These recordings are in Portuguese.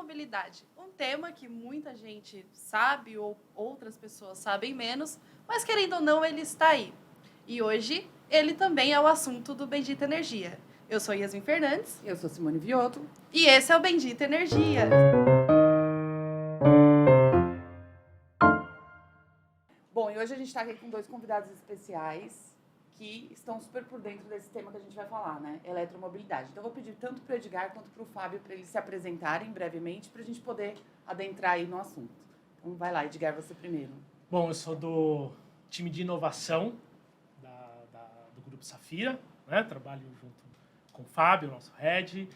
eletromobilidade, um tema que muita gente sabe ou outras pessoas sabem menos, mas querendo ou não, ele está aí. E hoje, ele também é o assunto do Bendita Energia. Eu sou Yasmin Fernandes. Eu sou Simone Viotto. E esse é o Bendita Energia. Bom, e hoje a gente está aqui com 2 convidados especiais que estão super por dentro desse tema que a gente vai falar, né? Eletromobilidade. Então, eu vou pedir tanto para o Edgar quanto para o Fábio para eles se apresentarem brevemente para a gente poder adentrar aí no assunto. Então, vai lá, Edgar, você primeiro. Bom, eu sou do time de inovação do Grupo Safira, né? Trabalho junto com o Fábio, nosso head.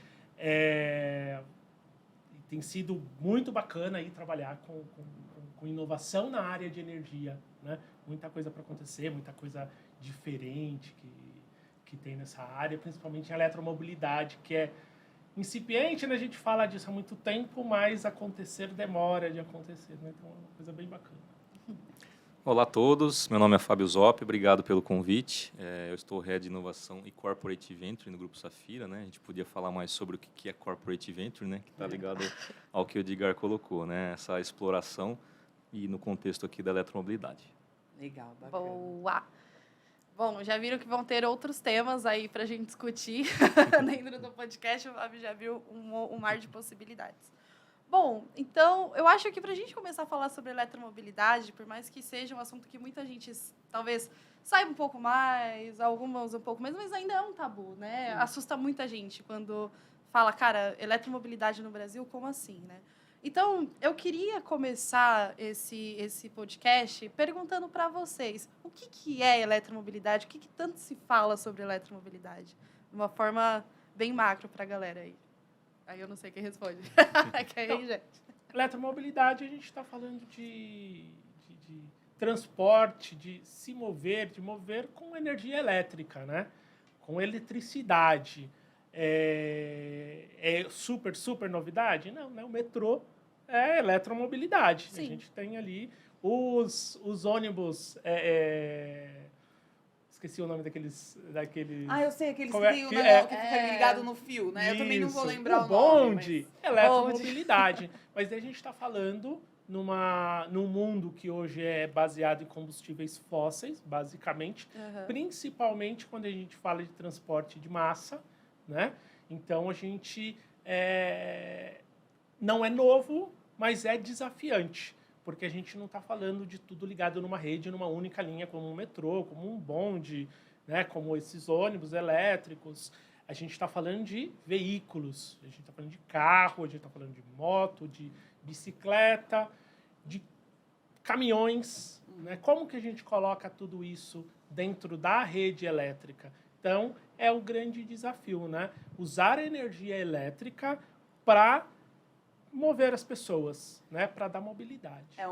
Tem sido muito bacana aí trabalhar com inovação na área de energia, né? Muita coisa para acontecer, muita coisa diferente que tem nessa área, principalmente em eletromobilidade, que é incipiente, né? A gente fala disso há muito tempo, mas demora de acontecer, né? Então é uma coisa bem bacana. Olá a todos, meu nome é Fábio Zop, obrigado pelo convite. Eu estou Head de Inovação e Corporate Venture no Grupo Safira, né? A gente podia falar mais sobre o que é Corporate Venture, né? Que está ligado ao que o Edgar colocou, né? Essa exploração e no contexto aqui da eletromobilidade. Legal, bacana. Boa! Bom, já viram que vão ter outros temas aí para a gente discutir dentro do podcast. O Fábio já viu um mar de possibilidades. Bom, então, eu acho que para a gente começar a falar sobre eletromobilidade, por mais que seja um assunto que muita gente talvez saiba um pouco mais, algumas um pouco menos, mas ainda é um tabu, né? Sim. Assusta muita gente quando fala, cara, eletromobilidade no Brasil, como assim, né? Então, eu queria começar esse podcast perguntando para vocês, o que é eletromobilidade? O que tanto se fala sobre eletromobilidade? De uma forma bem macro para a galera aí. Aí eu não sei quem responde. Gente. Eletromobilidade, a gente está falando de transporte, de se mover, de mover com energia elétrica, né? Com eletricidade. É super, super novidade? Não, né? O metrô é eletromobilidade. Sim. A gente tem ali os ônibus... Esqueci o nome daqueles... Ah, eu sei, aqueles que Como é tem o que negócio que fica ligado no fio, né? Eu também não vou Isso. lembrar o nome. Bonde, Mas... eletromobilidade. Mas aí a gente está falando num mundo que hoje é baseado em combustíveis fósseis, basicamente, principalmente quando a gente fala de transporte de massa, né? Então, a gente não é novo, mas é desafiante, porque a gente não está falando de tudo ligado numa rede, numa única linha, como um metrô, como um bonde, né? Como esses ônibus elétricos. A gente está falando de veículos, a gente está falando de carro, a gente está falando de moto, de bicicleta, de caminhões, né? Como que a gente coloca tudo isso dentro da rede elétrica? Então, é o grande desafio, né? Usar a energia elétrica para mover as pessoas, né? Para dar mobilidade. É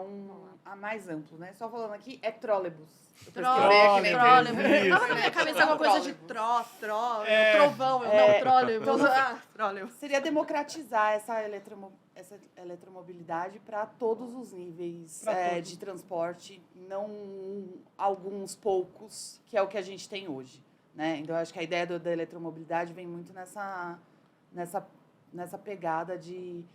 a mais amplo, né? Só falando aqui, é trólebus. Trólebus. Isso. Tava na minha cabeça alguma coisa de trovão, trólebus. Trólebus. Seria democratizar essa eletromobilidade para todos os níveis de transporte, não alguns poucos, que é o que a gente tem hoje, né? Então, eu acho que a ideia da eletromobilidade vem muito nessa pegada de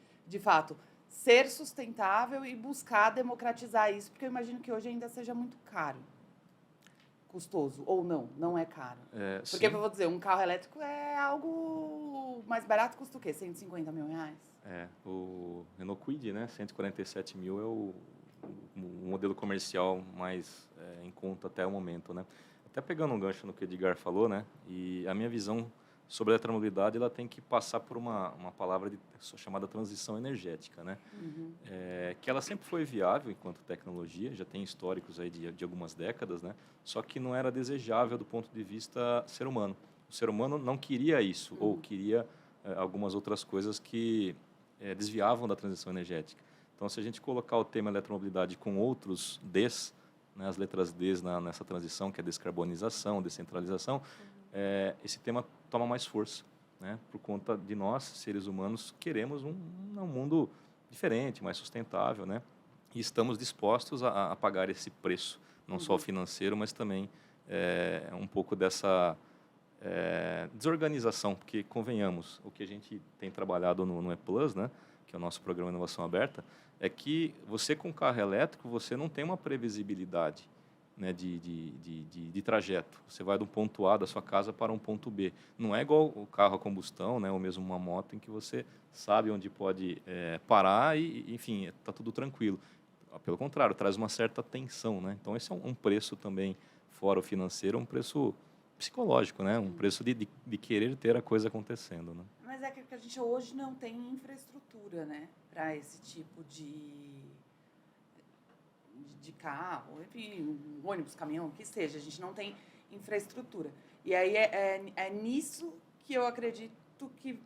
fato, ser sustentável e buscar democratizar isso, porque eu imagino que hoje ainda seja muito caro. Custoso, ou não é caro. Porque, eu vou dizer, um carro elétrico é algo mais barato, custa o quê? 150 mil reais? O Renault Kwid, né? 147 mil é o modelo comercial mais em conta até o momento, né? Até pegando um gancho no que o Edgar falou, né? E a minha visão sobre a eletromobilidade, ela tem que passar por uma palavra chamada transição energética, né? Que ela sempre foi viável enquanto tecnologia, já tem históricos aí de algumas décadas, né? Só que não era desejável do ponto de vista ser humano. O ser humano não queria isso, ou queria algumas outras coisas que desviavam da transição energética. Então, se a gente colocar o tema eletromobilidade com outros Ds, né, as letras Ds nessa transição, que é descarbonização, descentralização, esse tema toma mais força, né? Por conta de nós, seres humanos, queremos um mundo diferente, mais sustentável, né? E estamos dispostos a pagar esse preço, não só financeiro, mas também um pouco dessa desorganização, porque, convenhamos, o que a gente tem trabalhado no E-Plus, né, que é o nosso programa de inovação aberta, é que você, com carro elétrico, você não tem uma previsibilidade, né, de trajeto. Você vai do ponto A da sua casa para um ponto B. Não é igual o carro a combustão, né, ou mesmo uma moto, em que você sabe onde pode parar e, enfim, está tudo tranquilo. Pelo contrário, traz uma certa tensão, né? Então, esse é um preço também, fora o financeiro, um preço psicológico, né? Um preço de querer ter a coisa acontecendo, né? Mas é que a gente hoje não tem infraestrutura, né? Para esse tipo de carro, enfim, um ônibus, caminhão, o que seja. A gente não tem infraestrutura. E aí é nisso que eu acredito que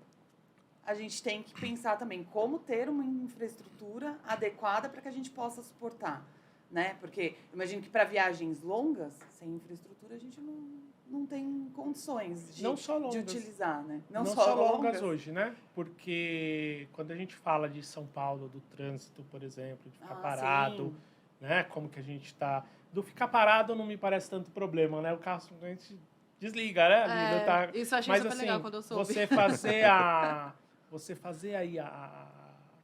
a gente tem que pensar também como ter uma infraestrutura adequada para que a gente possa suportar, né? Porque imagino que para viagens longas, sem infraestrutura, a gente não tem condições de utilizar, né? Não só longas hoje, né? Porque quando a gente fala de São Paulo, do trânsito, por exemplo, de ficar parado, sim. né? Como que a gente está... Do ficar parado não me parece tanto problema, né? O carro simplesmente desliga, né? Isso eu achei super legal quando eu soube. Você fazer aí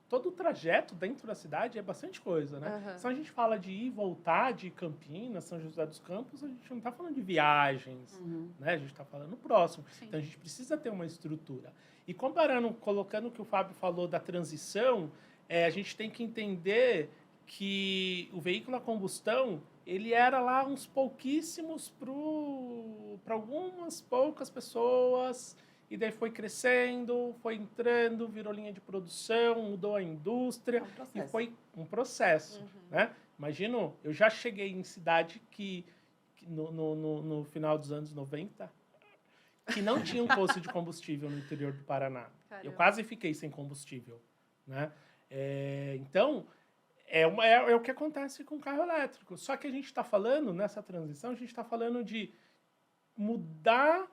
todo o trajeto dentro da cidade é bastante coisa, né? Uhum. Se a gente fala de ir e voltar de Campinas, São José dos Campos, a gente não está falando de viagens, né? A gente está falando próximo. Sim. Então, a gente precisa ter uma estrutura. E colocando o que o Fábio falou da transição, a gente tem que entender que o veículo a combustão, ele era lá uns pouquíssimos para algumas poucas pessoas... E daí foi crescendo, foi entrando, virou linha de produção, mudou a indústria. E foi um processo. Né? Imagino, eu já cheguei em cidade que no final dos anos 90, que não tinha um posto de combustível no interior do Paraná. Caramba. Eu quase fiquei sem combustível. Né? Então, é o que acontece com o carro elétrico. Só que a gente está falando, nessa transição, a gente está falando de mudar...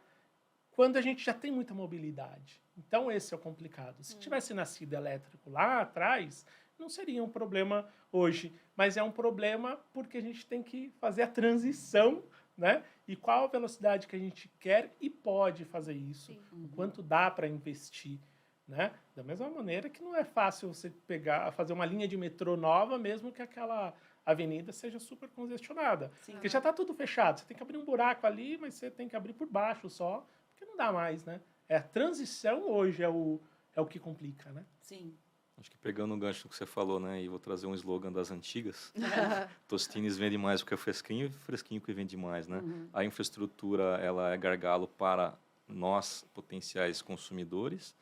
quando a gente já tem muita mobilidade. Então, esse é o complicado. Se tivesse nascido elétrico lá atrás, não seria um problema hoje. Mas é um problema porque a gente tem que fazer a transição, né? E qual a velocidade que a gente quer e pode fazer isso. O quanto dá para investir. Né? Da mesma maneira que não é fácil você fazer uma linha de metrô nova, mesmo que aquela avenida seja super congestionada. Sim. Porque já está tudo fechado. Você tem que abrir um buraco ali, mas você tem que abrir por baixo só. Não dá mais, né? A transição hoje é o que complica, né? Sim. Acho que pegando o gancho que você falou, né? E vou trazer um slogan das antigas. Tostines vende mais porque é fresquinho e fresquinho que vende mais, né? A infraestrutura, ela é gargalo para nós, potenciais consumidores,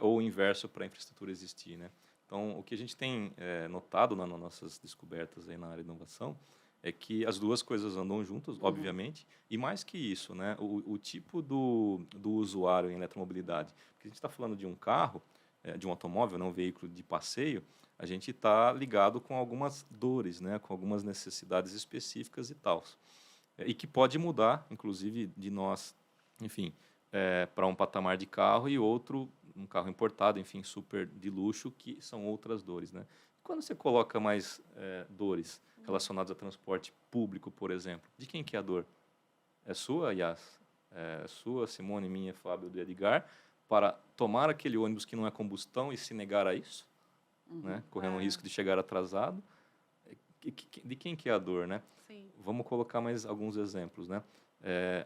ou o inverso para a infraestrutura existir, né? Então, o que a gente tem notado nas nossas descobertas aí na área de inovação é que as duas coisas andam juntas, obviamente, e mais que isso, né, o tipo do usuário em eletromobilidade. Porque a gente está falando de um carro, de um automóvel, não um veículo de passeio, a gente está ligado com algumas dores, né, com algumas necessidades específicas e tal. E que pode mudar, inclusive, de nós, enfim, para um patamar de carro e outro, um carro importado, enfim, super de luxo, que são outras dores, né? Quando você coloca mais dores relacionadas a transporte público, por exemplo, de quem que é a dor? É sua, Yas? É sua, Simone, minha, Fábio, do Edgar, para tomar aquele ônibus que não é combustão e se negar a isso, né? Correndo o risco de chegar atrasado? De quem que é a dor, né? Sim. Vamos colocar mais alguns exemplos, né?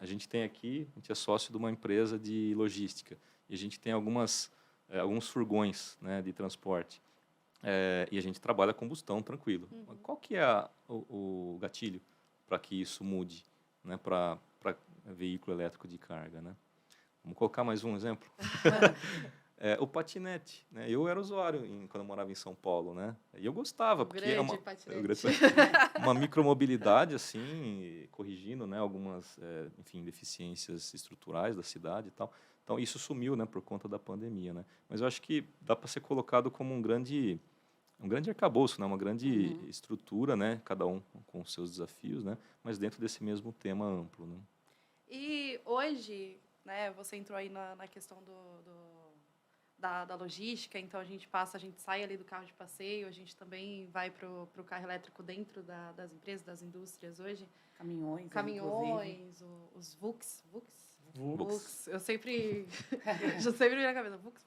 A gente tem aqui, a gente é sócio de uma empresa de logística e a gente tem alguns furgões, né, de transporte. E a gente trabalha combustão tranquilo. Qual que é o gatilho para que isso mude, né, para veículo elétrico de carga, né? Vamos colocar mais um exemplo? O patinete, né? Eu era usuário quando eu morava em São Paulo, né? E eu gostava, porque é uma micromobilidade, assim, corrigindo, né, algumas, enfim, deficiências estruturais da cidade e tal. Então, isso sumiu, né, por conta da pandemia, né? Mas eu acho que dá para ser colocado como um grande arcabouço, né, uma grande estrutura, né, cada um com os seus desafios, né, mas dentro desse mesmo tema amplo, né? E hoje, né, você entrou aí na questão da logística, então a gente sai ali do carro de passeio, a gente também vai para o carro elétrico dentro das empresas, das indústrias hoje. Caminhões, os VUCs. Vux. Eu sempre... já sempre vi na cabeça. Vux.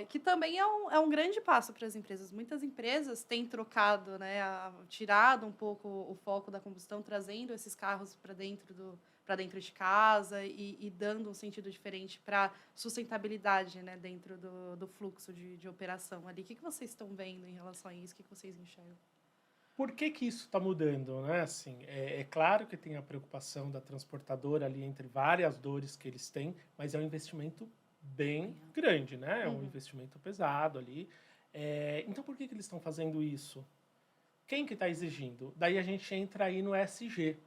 Que também é um grande passo para as empresas. Muitas empresas têm trocado, né, tirado um pouco o foco da combustão, trazendo esses carros para dentro de casa e dando um sentido diferente para sustentabilidade, né, dentro do fluxo de operação ali. O que vocês estão vendo em relação a isso? O que vocês enxergam? Por que isso está mudando, né? Assim, é claro que tem a preocupação da transportadora ali entre várias dores que eles têm, mas é um investimento bem grande, né? É um investimento pesado ali. Então, por que eles estão fazendo isso? Quem que está exigindo? Daí a gente entra aí no ESG.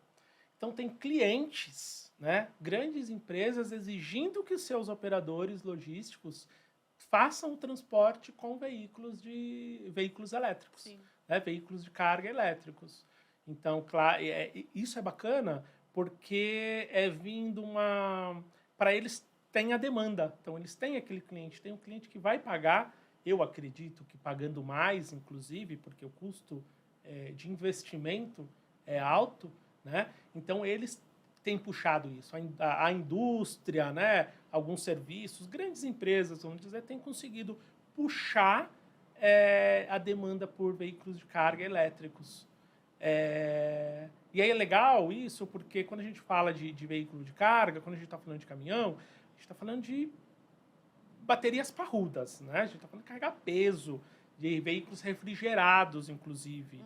Então, tem clientes, né? Grandes empresas exigindo que os seus operadores logísticos façam o transporte com veículos elétricos. Sim. Né, veículos de carga elétricos. Então, claro, isso é bacana porque é vindo para eles tem a demanda. Então, eles têm aquele cliente, tem um cliente que vai pagar, eu acredito que pagando mais, inclusive, porque o custo de investimento é alto, né? Então, eles têm puxado isso. A indústria, né? Alguns serviços, grandes empresas, vamos dizer, têm conseguido puxar a demanda por veículos de carga elétricos. E aí é legal isso, porque quando a gente fala de veículo de carga, quando a gente está falando de caminhão, a gente está falando de baterias parrudas, né? A gente está falando de carregar peso, de veículos refrigerados, inclusive.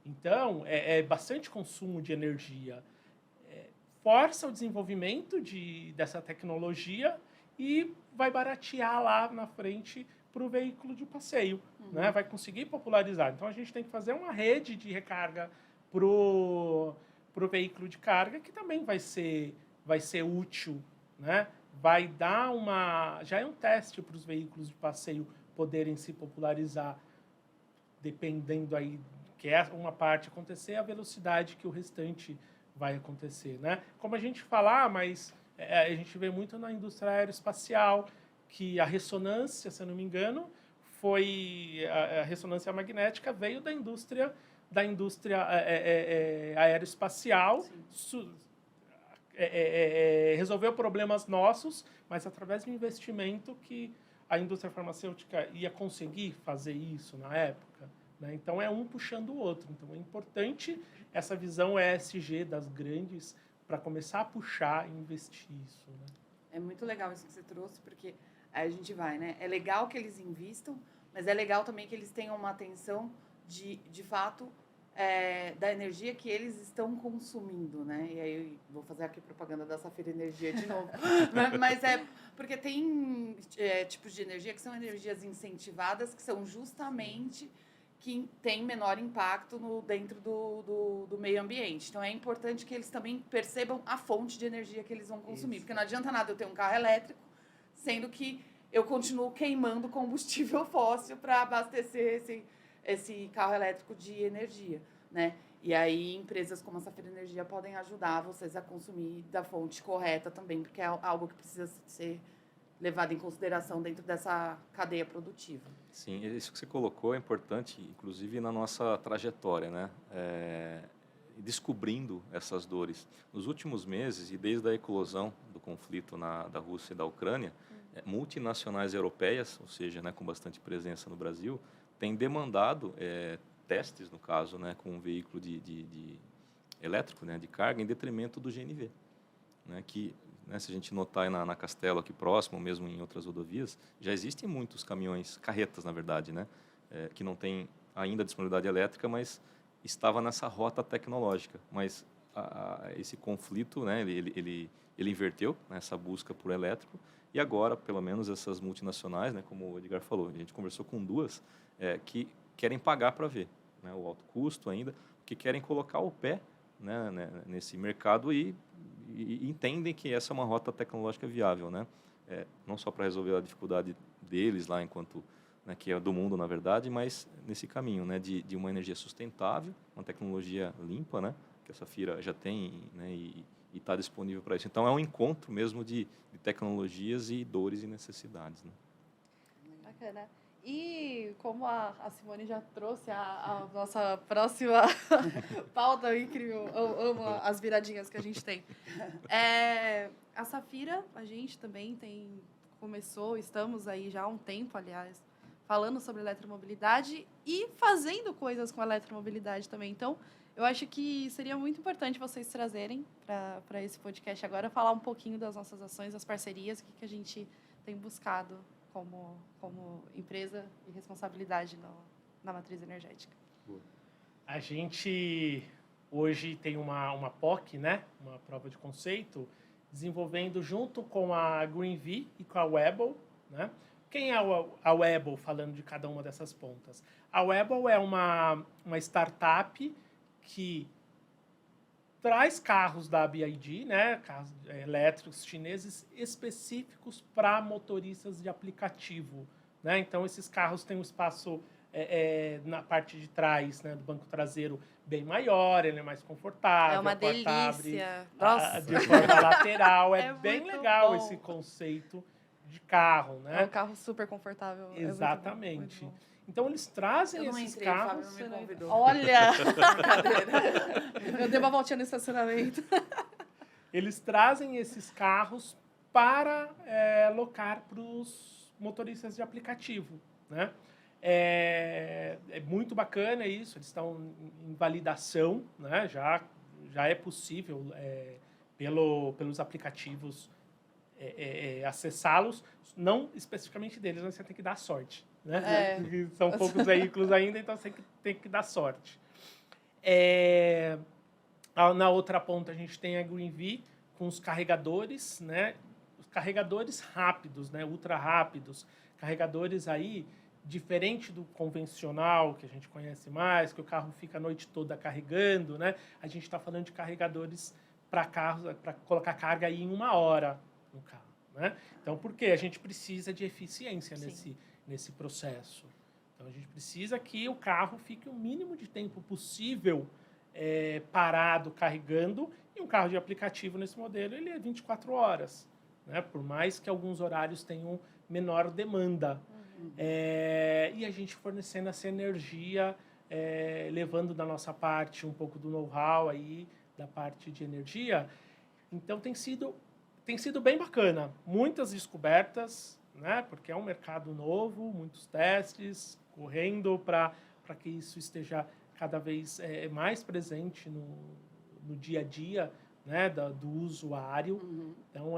Então, é bastante consumo de energia. Força o desenvolvimento dessa tecnologia e vai baratear lá na frente para o veículo de passeio, né? Vai conseguir popularizar. Então, a gente tem que fazer uma rede de recarga para o veículo de carga, que também vai ser útil, né? Vai dar já é um teste para os veículos de passeio poderem se popularizar, dependendo aí que é uma parte acontecer, a velocidade que o restante vai acontecer, né? Como a gente fala, mas a gente vê muito na indústria aeroespacial, que a ressonância, se eu não me engano, a ressonância magnética veio da indústria aeroespacial, resolveu problemas nossos, mas através de um investimento que a indústria farmacêutica ia conseguir fazer isso na época, né? Então, é um puxando o outro. Então, é importante essa visão ESG das grandes para começar a puxar e investir isso, né? É muito legal isso que você trouxe, porque aí a gente vai, né? É legal que eles invistam, mas é legal também que eles tenham uma atenção de fato, da energia que eles estão consumindo, né? E aí eu vou fazer aqui propaganda da Safira Energia de novo. Mas porque tem tipos de energia que são energias incentivadas, que são justamente que têm menor impacto dentro do meio ambiente. Então, é importante que eles também percebam a fonte de energia que eles vão consumir. Isso. Porque não adianta nada eu ter um carro elétrico, sendo que eu continuo queimando combustível fóssil para abastecer esse carro elétrico de energia, né? E aí, empresas como a Safira Energia podem ajudar vocês a consumir da fonte correta também, porque é algo que precisa ser levado em consideração dentro dessa cadeia produtiva. Sim, isso que você colocou é importante, inclusive na nossa trajetória, né? Descobrindo essas dores. Nos últimos meses, e desde a eclosão do conflito da Rússia e da Ucrânia, multinacionais europeias, ou seja, né, com bastante presença no Brasil, têm demandado testes, no caso, né, com um veículo de elétrico, né, de carga, em detrimento do GNV, né, que, né, se a gente notar aí na Castelo, aqui próximo, ou mesmo em outras rodovias, já existem muitos caminhões, carretas, na verdade, né, que não têm ainda disponibilidade elétrica, mas estava nessa rota tecnológica. Mas esse conflito, né, ele inverteu, né, essa busca por elétrico, e agora, pelo menos, essas multinacionais, né, como o Edgar falou, a gente conversou com duas, que querem pagar para ver, né, o alto custo ainda, que querem colocar o pé, né, nesse mercado e entendem que essa é uma rota tecnológica viável, né? Não só para resolver a dificuldade deles lá, enquanto, né, que é do mundo, na verdade, mas nesse caminho, né, de uma energia sustentável, uma tecnologia limpa, né, que a Safira já tem, né, e está disponível para isso. Então, é um encontro mesmo de tecnologias e dores e necessidades, né? Bacana. E como a Simone já trouxe a nossa próxima pauta incrível, eu amo as viradinhas que a gente tem. A Safira, a gente também estamos aí já há um tempo, aliás, falando sobre eletromobilidade e fazendo coisas com eletromobilidade também. Então, eu acho que seria muito importante vocês trazerem para esse podcast agora, falar um pouquinho das nossas ações, das parcerias, o que a gente tem buscado como empresa e responsabilidade na matriz energética. A gente hoje tem uma POC, né? Uma prova de conceito, desenvolvendo junto com a GreenV e com a Webble, né? Quem é a Webble, falando de cada uma dessas pontas? A Webble é uma startup que traz carros da BYD, né, carros elétricos chineses específicos para motoristas de aplicativo, né? Então esses carros têm um espaço na parte de trás, né, do banco traseiro bem maior, ele é mais confortável. É uma delícia. Nossa. De forma lateral, é bem legal bom. Esse conceito de carro, né? É um carro super confortável. Exatamente. É muito bom. Então eles trazem Eu não esses entrei, carros. o Fábio me convidou. Olha! Eu dei uma voltinha no estacionamento. Eles trazem esses carros para alocar para os motoristas de aplicativo, né? É muito bacana isso, eles estão em validação, né? Já é possível pelos aplicativos acessá-los, não especificamente deles, mas você tem que dar sorte, né? São poucos veículos ainda, então você tem que dar sorte. Na outra ponta a gente tem a GreenV com os carregadores, né? Os carregadores rápidos, né? Ultra rápidos, carregadores aí diferente do convencional que a gente conhece mais, que o carro fica a noite toda carregando, né? A gente está falando de carregadores para carros, para colocar carga aí em 1 hora no carro, né? Então, por quê? A gente precisa de eficiência nesse processo. Então, a gente precisa que o carro fique o mínimo de tempo possível parado, carregando, e um carro de aplicativo nesse modelo, ele é 24 horas, né? Por mais que alguns horários tenham menor demanda. E a gente fornecendo essa energia, levando da nossa parte um pouco do know-how aí, da parte de energia. Então, tem sido bem bacana. Muitas descobertas, né? Porque é um mercado novo, muitos testes, correndo para que isso esteja cada vez mais presente no dia a dia, né? do usuário. Uhum. Então,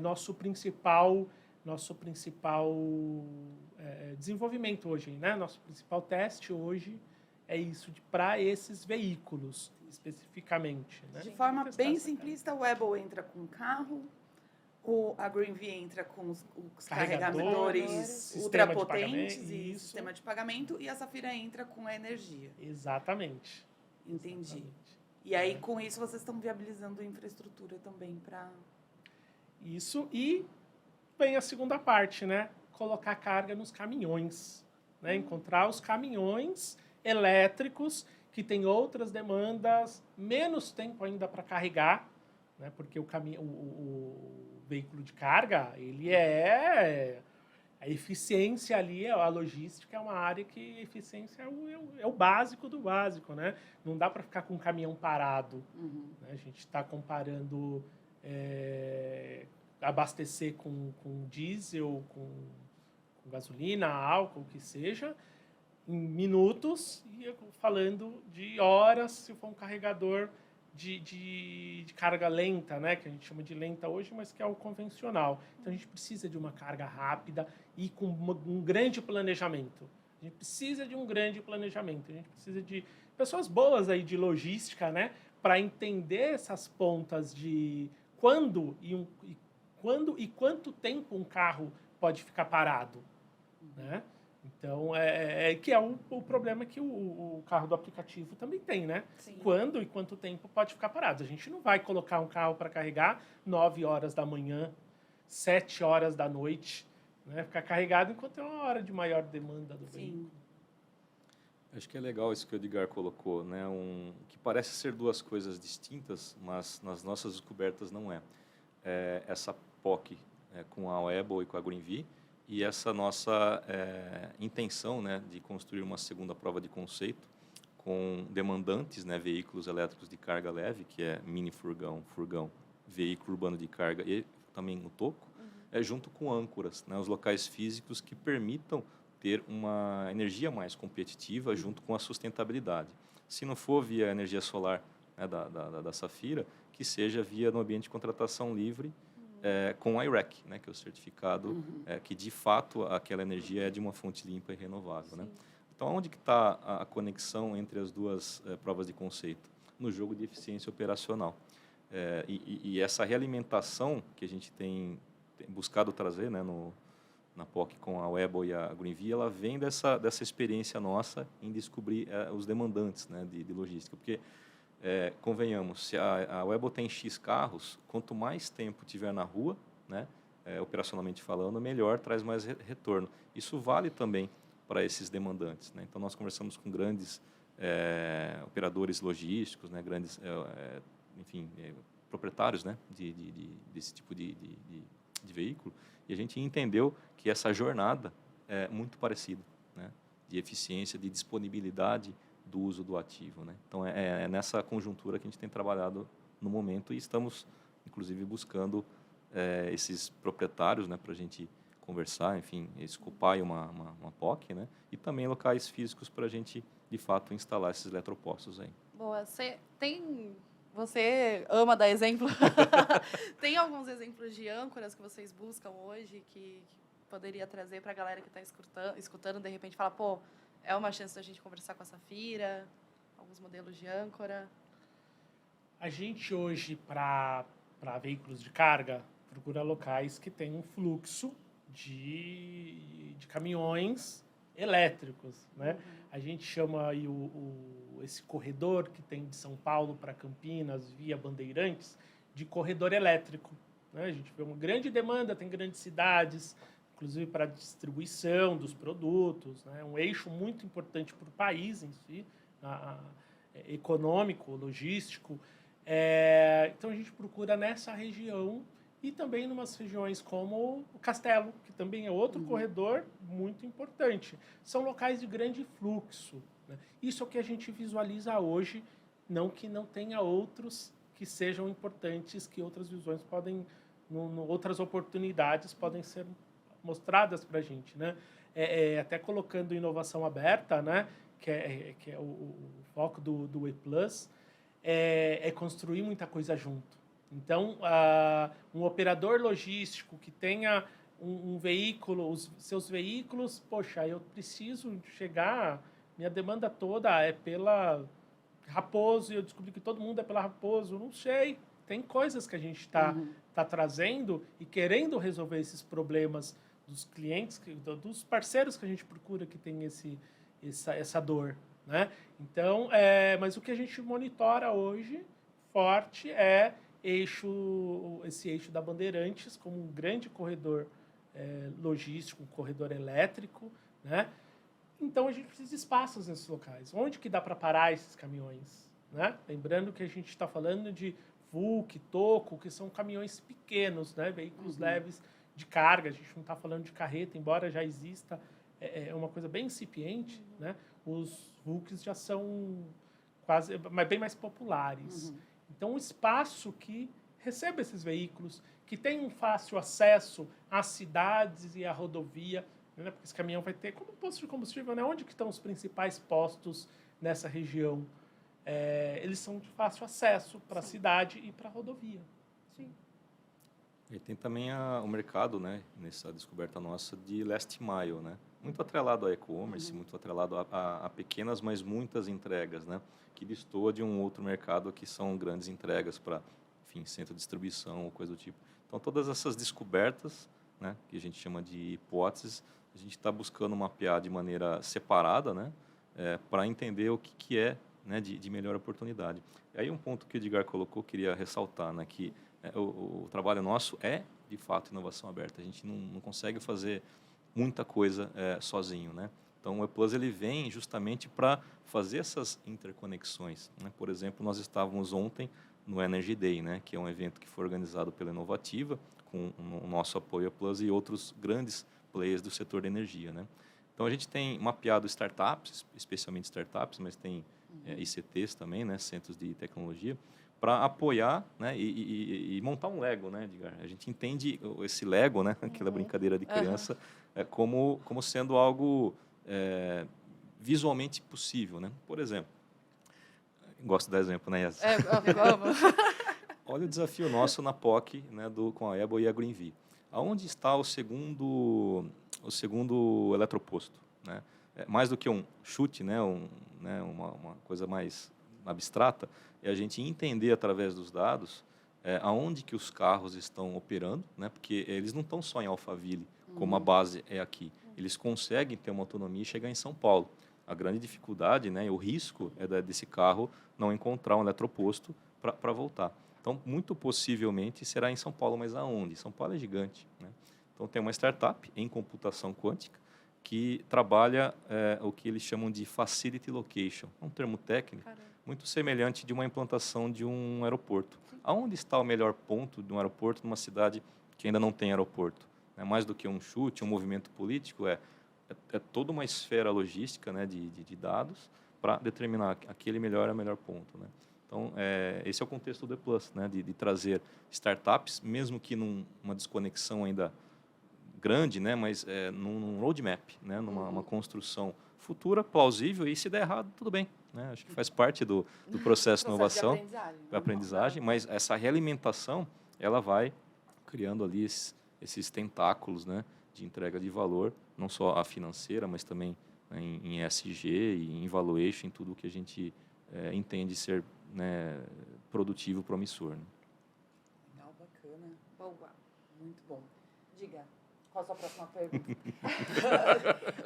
nosso principal desenvolvimento hoje, né? Nosso principal teste hoje é isso para esses veículos, especificamente. Né? De forma bem simplista, o Webble entra com o carro, a GreenV entra com os carregadores ultrapotentes e sistema de pagamento, e a Safira entra com a energia. Exatamente. Entendi. Exatamente. E aí, com isso, vocês estão viabilizando infraestrutura também para... Isso, e vem a segunda parte, né? Colocar carga nos caminhões, né? Encontrar os caminhões elétricos que têm outras demandas, menos tempo ainda para carregar, né? Porque o veículo de carga, ele a eficiência ali, a logística é uma área que a eficiência é o básico do básico, né? Não dá para ficar com um caminhão parado. Uhum. Né? A gente está comparando abastecer com diesel, com gasolina, álcool, o que seja, em minutos, e falando de horas, se for um carregador de carga lenta, né, que a gente chama de lenta hoje, mas que é o convencional. Então, a gente precisa de uma carga rápida e com um grande planejamento. A gente precisa de um grande planejamento. A gente precisa de pessoas boas aí de logística, né, para entender essas pontas de quando e quanto tempo um carro pode ficar parado, né? Então, que é o problema que o carro do aplicativo também tem, né? Sim. Quando e quanto tempo pode ficar parado. A gente não vai colocar um carro para carregar 9 horas da manhã, 7 horas da noite, né? Ficar carregado enquanto é uma hora de maior demanda do veículo. Acho que é legal isso que o Edgar colocou, né? Que parece ser duas coisas distintas, mas nas nossas descobertas não é. Essa POC com a Webble e com a GreenV, E essa nossa intenção, né, de construir uma segunda prova de conceito com demandantes, né, veículos elétricos de carga leve, que é mini furgão, veículo urbano de carga e também o toco, junto com âncoras, né, os locais físicos que permitam ter uma energia mais competitiva junto com a sustentabilidade. Se não for via energia solar, né, da Safira, que seja via no ambiente de contratação livre, com a I-REC, né, que é o certificado que, de fato, aquela energia é de uma fonte limpa e renovável. Né? Então, onde que está a conexão entre as duas provas de conceito? No jogo de eficiência operacional. E essa realimentação que a gente tem buscado trazer, né, na POC com a Webel e a Greenvia, ela vem dessa experiência nossa em descobrir os demandantes, né, de logística. Porque, convenhamos, se a Webel tem X carros, quanto mais tempo tiver na rua, né, operacionalmente falando, melhor, traz mais retorno. Isso vale também para esses demandantes. Né? Então, nós conversamos com grandes operadores logísticos, né, grandes, enfim, proprietários, né, desse tipo de veículo, e a gente entendeu que essa jornada é muito parecida, né, de eficiência, de disponibilidade do uso do ativo. Né? Então, é nessa conjuntura que a gente tem trabalhado no momento e estamos, inclusive, buscando esses proprietários, né, para a gente conversar, enfim, escopar uma POC, né, e também locais físicos para a gente, de fato, instalar esses eletropostos aí. Boa. Você ama dar exemplo? Tem alguns exemplos de âncoras que vocês buscam hoje que poderia trazer para a galera que está escutando, de repente, falar, pô, é uma chance da gente conversar com a Safira, alguns modelos de âncora? A gente hoje, para veículos de carga, procura locais que tenham um fluxo de caminhões elétricos, né? A gente chama aí esse corredor que tem de São Paulo para Campinas, via Bandeirantes, de corredor elétrico. Né? A gente vê uma grande demanda, tem grandes cidades, inclusive para a distribuição dos produtos, né? Um eixo muito importante para o país em si, econômico, logístico. Então, a gente procura nessa região e também em umas regiões como o Castelo, que também é outro corredor muito importante. São locais de grande fluxo. Né? Isso é o que a gente visualiza hoje, não que não tenha outros que sejam importantes, que outras visões podem, outras oportunidades podem ser mostradas para a gente. Né? Até colocando inovação aberta, né? que é o foco do E+, é construir muita coisa junto. Então, um operador logístico que tenha um veículo, os seus veículos, poxa, eu preciso chegar, minha demanda toda é pela Raposo, e eu descobri que todo mundo é pela Raposo, não sei. Tem coisas que a gente está trazendo e querendo resolver esses problemas dos clientes, dos parceiros que a gente procura que tem essa dor. Né? Então, mas o que a gente monitora hoje, forte, é esse eixo da Bandeirantes como um grande corredor logístico, um corredor elétrico, né? Então a gente precisa de espaços nesses locais. Onde que dá para parar esses caminhões? Né? Lembrando que a gente está falando de VUC, toco, que são caminhões pequenos, né? Veículos leves de carga. A gente não está falando de carreta, embora já exista uma coisa bem incipiente, né? Os VUCs já são bem mais populares. Então, um espaço que receba esses veículos, que tenha um fácil acesso às cidades e à rodovia, né? Porque esse caminhão vai ter como posto de combustível, né? Onde que estão os principais postos nessa região? Eles são de fácil acesso para a cidade e para a rodovia. Sim. E tem também o mercado, né, nessa descoberta nossa, de last mile, né? Muito atrelado ao e-commerce, muito atrelado a pequenas, mas muitas entregas, né? Que destoa de um outro mercado que são grandes entregas para, enfim, centro de distribuição ou coisa do tipo. Então, todas essas descobertas, né, que a gente chama de hipóteses, a gente está buscando mapear de maneira separada, né, para entender o que é, né, de melhor oportunidade. E aí um ponto que o Edgar colocou, queria ressaltar, né, que o trabalho nosso é, de fato, inovação aberta. A gente não consegue fazer muita coisa sozinho, né? Então, o E+, ele vem justamente para fazer essas interconexões. Né? Por exemplo, nós estávamos ontem no Energy Day, né? Que é um evento que foi organizado pela Inovativa, com o nosso apoio E+, e outros grandes players do setor de energia, né? Então, a gente tem mapeado startups, especialmente startups, mas tem ICTs também, né, centros de tecnologia, para apoiar, né, e montar um Lego, né, Edgar? A gente entende esse Lego, né, aquela brincadeira de criança, como sendo algo visualmente possível, né? Por exemplo, gosto de dar exemplo, né, Yas? Vamos. Olha o desafio nosso na POC, né, com a EBO e a Greenvee. Aonde está o segundo eletroposto, né? Mais do que um chute, né, uma coisa mais abstrata, é a gente entender através dos dados aonde que os carros estão operando, né? Porque eles não estão só em Alphaville, como a base é aqui. Eles conseguem ter uma autonomia e chegar em São Paulo. A grande dificuldade, né, o risco desse carro não encontrar um eletroposto para voltar. Então, muito possivelmente será em São Paulo, mas aonde? São Paulo é gigante, né? Então, tem uma startup em computação quântica que trabalha o que eles chamam de facility location, um termo técnico muito semelhante de uma implantação de um aeroporto. Aonde está o melhor ponto de um aeroporto numa cidade que ainda não tem aeroporto? É mais do que um chute, um movimento político, é toda uma esfera logística, né, de dados para determinar aquele é o melhor ponto, né? Então, esse é o contexto do E+, né, de trazer startups, mesmo que numa desconexão ainda grande, né, mas num roadmap, né, numa construção futura, plausível, e se der errado, tudo bem, né? Acho que faz parte do processo de inovação, da aprendizagem, mas essa realimentação, ela vai criando ali esses tentáculos, né, de entrega de valor, não só a financeira, mas também, né, em ESG e em valuation, em tudo que a gente entende ser, né, produtivo, promissor, né? Legal, bacana. Boa. Muito bom. Diga, qual a sua próxima pergunta?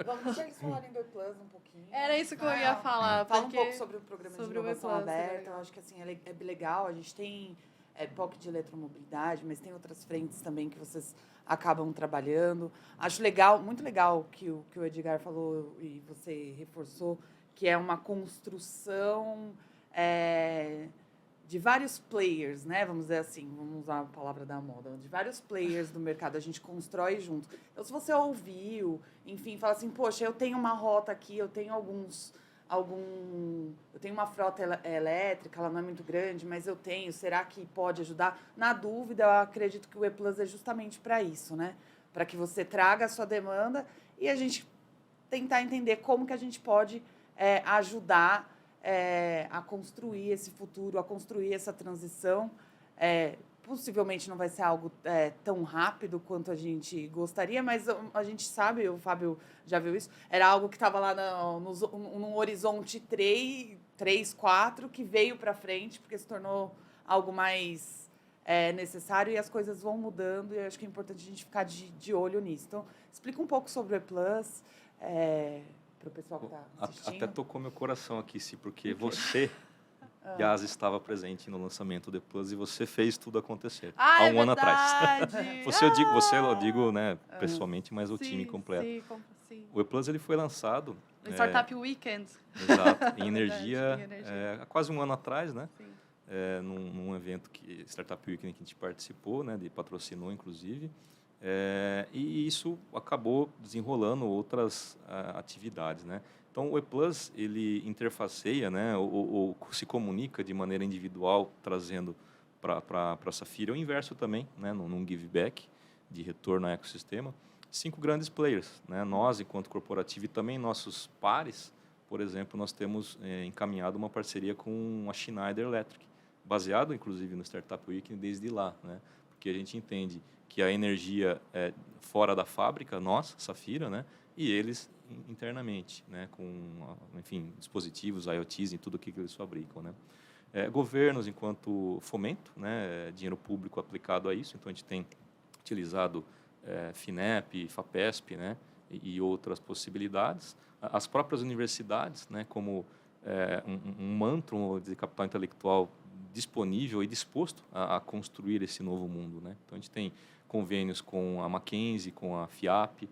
Vamos deixar eles falarem do E+ um pouquinho. Era isso que eu ia falar. Fala um pouco sobre o programa de inovação E+, aberta. Eu acho que assim, é legal. A gente tem POC de eletromobilidade, mas tem outras frentes também que vocês acabam trabalhando. Acho legal, muito legal que o Edgar falou e você reforçou, que é uma construção de vários players, né? Vamos dizer assim, vamos usar a palavra da moda, de vários players do mercado, a gente constrói junto. Então, se você ouviu, enfim, fala assim, poxa, eu tenho uma rota aqui, eu tenho eu tenho uma frota elétrica, ela não é muito grande, mas eu tenho, será que pode ajudar? Na dúvida, eu acredito que o E+ é justamente para isso, né? Para que você traga a sua demanda e a gente tentar entender como que a gente pode ajudar a construir esse futuro, a construir essa transição. Possivelmente não vai ser algo tão rápido quanto a gente gostaria, mas a gente sabe, o Fábio já viu isso, era algo que estava lá num horizonte 3, 4, que veio para frente, porque se tornou algo mais necessário e as coisas vão mudando, e eu acho que é importante a gente ficar de olho nisso. Então, explica um pouco sobre o E+, para o pessoal que está assistindo. Até tocou meu coração aqui, sim, porque você, Yas, estava presente no lançamento do E+ e você fez tudo acontecer há um ano atrás. Você eu digo, né, pessoalmente, mas o time completo. Sim. O E+ ele foi lançado no Startup Weekend. Exato, em energia, há quase um ano atrás, né? Sim. Num evento Startup Weekend que a gente participou, né, patrocinou inclusive. E isso acabou desenrolando outras atividades, né? Então, o E+, ele interfaceia, né, ou se comunica de maneira individual, trazendo para a Safira o inverso também, né, num give back de retorno ao ecossistema. 5 grandes players, né? Nós, enquanto corporativo, e também nossos pares, por exemplo, nós temos encaminhado uma parceria com a Schneider Electric, baseado, inclusive, no Startup Weekend desde lá, né? Porque a gente entende que a energia é fora da fábrica, nós, Safira, né? E eles internamente, né? Com, enfim, dispositivos, IoTs e tudo o que eles fabricam, né? Governos, enquanto fomento, né? Dinheiro público aplicado a isso. Então, a gente tem utilizado FINEP, FAPESP, né? E outras possibilidades. As próprias universidades, né? Como um manto de capital intelectual disponível e disposto a construir esse novo mundo, né? Então, a gente tem convênios com a Mackenzie, com a FIAP,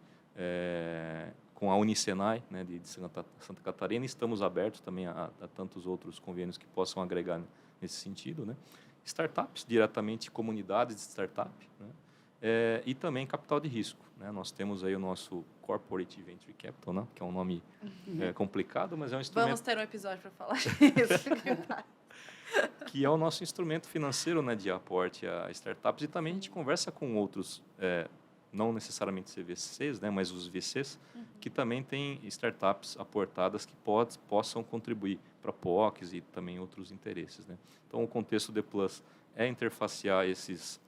com a Unicenai, né, de Santa Catarina. Estamos abertos também a tantos outros convênios que possam agregar nesse sentido, né? Startups, diretamente comunidades de startup, né? E também capital de risco, né? Nós temos aí o nosso Corporate Venture Capital, né? Que é um nome complicado, mas é um instrumento... Vamos ter um episódio para falar disso. Que é o nosso instrumento financeiro, né, de aporte a startups. E também a gente conversa com outros, não necessariamente CVCs, né, mas os VCs, que também têm startups aportadas que possam contribuir para POCs e também outros interesses, né? Então, o contexto D Plus é interfacear esses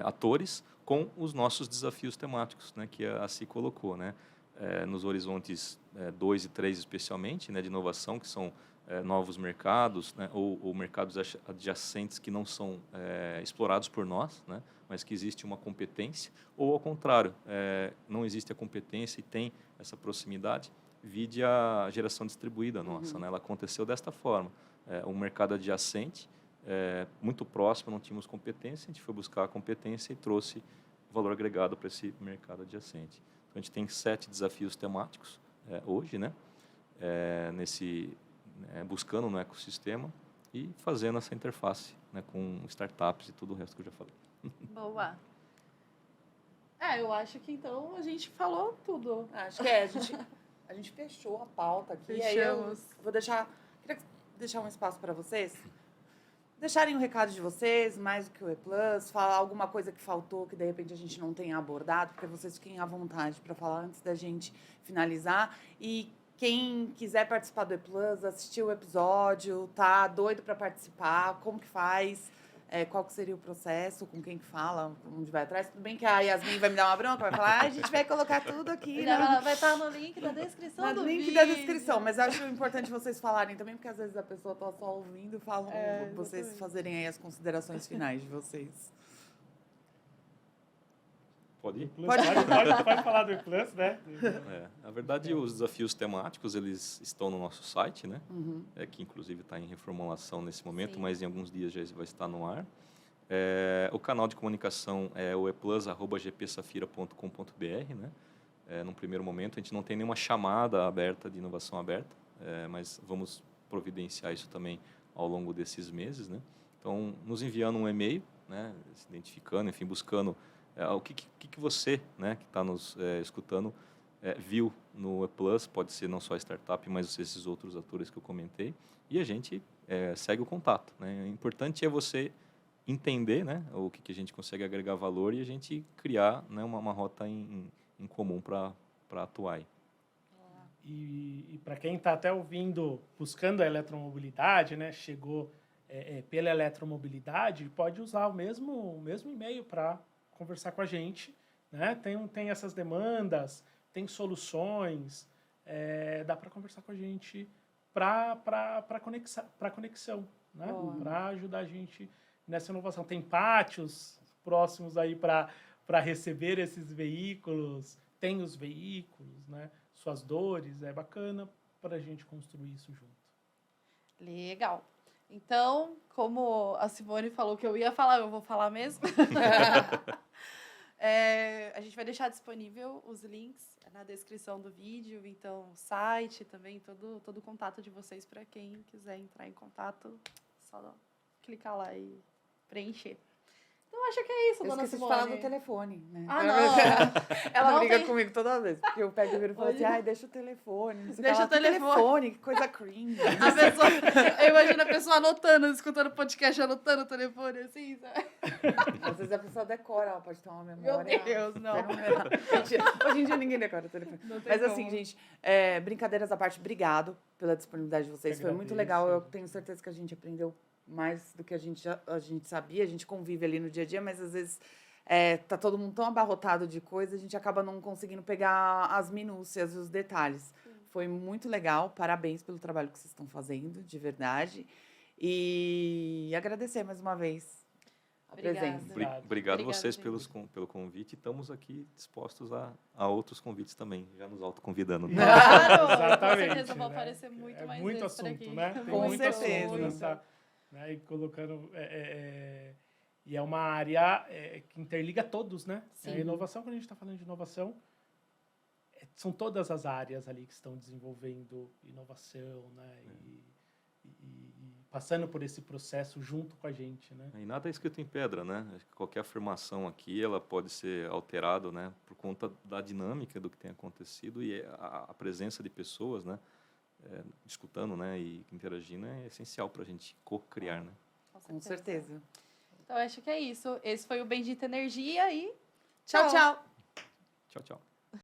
atores com os nossos desafios temáticos, né, que a CI colocou, né? Nos horizontes 2 e 3 especialmente, né, de inovação, que são novos mercados, né, ou mercados adjacentes que não são explorados por nós, né, mas que existe uma competência, ou ao contrário, não existe a competência e tem essa proximidade, vide a geração distribuída nossa, né, ela aconteceu desta forma, um mercado adjacente, muito próximo, não tínhamos competência, a gente foi buscar a competência e trouxe valor agregado para esse mercado adjacente. Então, a gente tem 7 desafios temáticos hoje, né, buscando no ecossistema e fazendo essa interface, né, com startups e tudo o resto que eu já falei. Boa. Eu acho que então a gente falou tudo. Acho que a gente fechou a pauta aqui. Fechamos. Aí eu vou queria deixar um espaço para vocês deixarem o recado de vocês, mais do que o E+, falar alguma coisa que faltou, que de repente a gente não tenha abordado, porque vocês fiquem à vontade para falar antes da gente finalizar. E quem quiser participar do E+, assistir o episódio, tá doido para participar, como que faz? Qual que seria o processo, com quem que fala, onde vai atrás? Tudo bem que a Yasmin vai me dar uma bronca, vai falar, a gente vai colocar tudo aqui. Vai estar no link da descrição do vídeo. No link da descrição, mas acho importante vocês falarem também, porque às vezes a pessoa está só ouvindo, falam vocês fazerem aí as considerações finais de vocês. Pode ir? Pode falar do E+, né? Na verdade, os desafios temáticos, eles estão no nosso site, né? Que inclusive está em reformulação nesse momento, Sim. mas em alguns dias já vai estar no ar. O canal de comunicação é o eplus@gpsafira.com.br, né? Num primeiro momento, a gente não tem nenhuma chamada aberta de inovação aberta, mas vamos providenciar isso também ao longo desses meses, né? Então, nos enviando um e-mail, né? Se identificando, enfim, buscando o que você, né, que está nos escutando, viu no E+, pode ser não só a startup, mas esses outros atores que eu comentei, e a gente segue o contato, né? O importante é você entender, né, o que a gente consegue agregar valor e a gente criar, né, uma rota em comum para atuar. E para quem está até ouvindo, buscando a eletromobilidade, né, chegou pela eletromobilidade, pode usar o mesmo e-mail para conversar com a gente, né? Tem essas demandas, tem soluções, dá para conversar com a gente para conexão, né? Para ajudar a gente nessa inovação. Tem pátios próximos aí para receber esses veículos, tem os veículos, né? Suas dores, é bacana para a gente construir isso junto. Legal. Então, como a Simone falou que eu ia falar, eu vou falar mesmo. A gente vai deixar disponível os links na descrição do vídeo, então site também, todo o contato de vocês para quem quiser entrar em contato, só clicar lá e preencher. Então, acho que é isso, Eu dona esqueci Simone. de falar no telefone, né? Ah, não. Ela Não briga tem... comigo toda vez, porque eu pego e viro e falo assim, deixa o telefone. Não sei Deixa o telefone, que coisa cringe. Eu imagino a pessoa anotando, escutando o podcast, anotando o telefone, assim, sabe? Às vezes a pessoa decora, ela pode ter uma memória. Meu Deus, não. Mentira. Hoje em dia ninguém decora o telefone. Mas assim, como. gente, brincadeiras à parte, obrigado pela disponibilidade de vocês. Foi muito legal. Eu tenho certeza que a gente aprendeu mais do que a gente sabia. A gente convive ali no dia a dia, mas às vezes tá todo mundo tão abarrotado de coisa, a gente acaba não conseguindo pegar as minúcias e os detalhes. Foi muito legal. Parabéns pelo trabalho que vocês estão fazendo, de verdade. E agradecer mais uma vez a presença. Obrigado a vocês pelo convite. Estamos aqui dispostos a outros convites também, já nos autoconvidando. Claro, Exatamente, com certeza vou né? aparecer muito mais muito vezes por assunto, aqui. né? Tem Com muito certeza. assunto nessa, né? E colocando e é uma área que interliga todos, né? Sim. A inovação, quando a gente está falando de inovação, são todas as áreas ali que estão desenvolvendo inovação, né? E passando por esse processo junto com a gente, né? E nada é escrito em pedra, né? Acho que qualquer afirmação aqui, ela pode ser alterada, né? Por conta da dinâmica do que tem acontecido e a presença de pessoas, né? Discutindo, né? E interagindo é essencial para a gente co-criar, né? Com certeza. Então, acho que é isso. Esse foi o Bendita Energia e Tchau, tchau. Tchau, tchau.